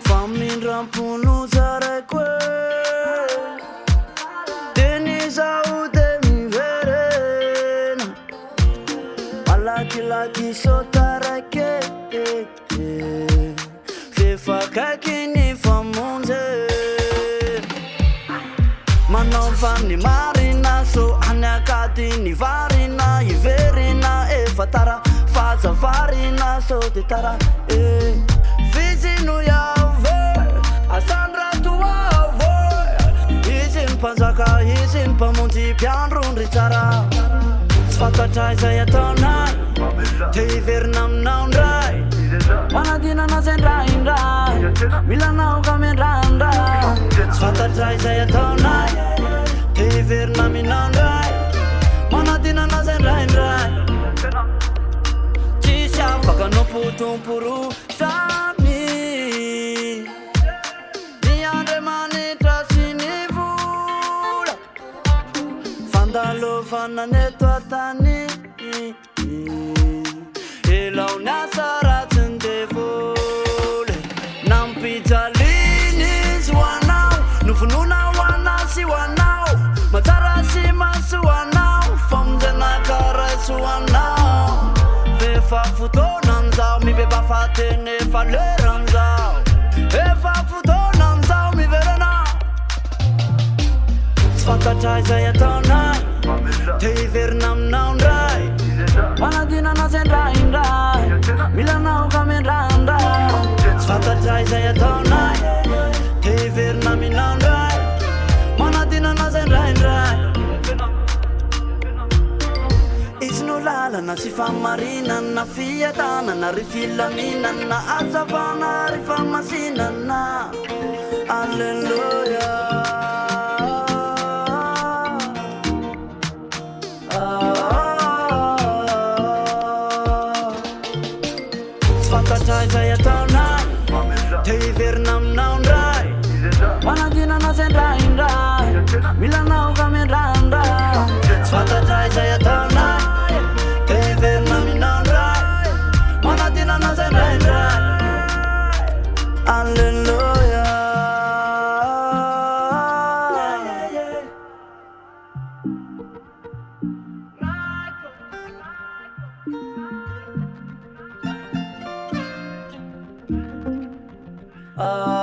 Famindram-pono zaraiko Deny zaho de miverena Malakilaky sotarake Fefa kaiky ny famonjena Manao fany marina so haniakady ny varina Iverina efa tara fazavarina so de tara Fizino yave asandra tuavo Izin panzaka izin pamonji piandrundri tsara Tsy fantatray zay ataonay Te hiverina aminao ndray Manadinana zay ndraindray Mila naoka mendraindray Tsy fantatray zay ataonay Te hiverina aminao ndray Manadinana zay ndraindray Tsisy afaka nompotomporo samy Ny Andriamanitra sy ny vola Fandalovana neto atany Elao ny asa ratsiny de voly Nampijaliany izy ho anao Nofonona ho anao sy ho anao Matsara sy maso ho anao Famonjena karaitsy ho anao Efa fotoana amizao mibeba fateny efa lera amizao Efa fotoana amizao miverena Tsy fantatray zay ataonay Te hiverina aminao ndray Manadinana zay ndraindray Mila naoka mendraindray Tsy fantatray zay ataonay Te hiverina aminao ndray Manadinana zay ndraindray Izy no lalana sy famarinana Fiadanana ry filaminana Azavana ry famasinana Alleluia Tsy fantatray zay ataonay Te hiverina aminao ndray Manadinana zay ndraindray Mila naoka mendraindray Tsy fantatray zay ataonay Te hiverina aminao ndray Manadinana zay ndraindray Alleluia Ah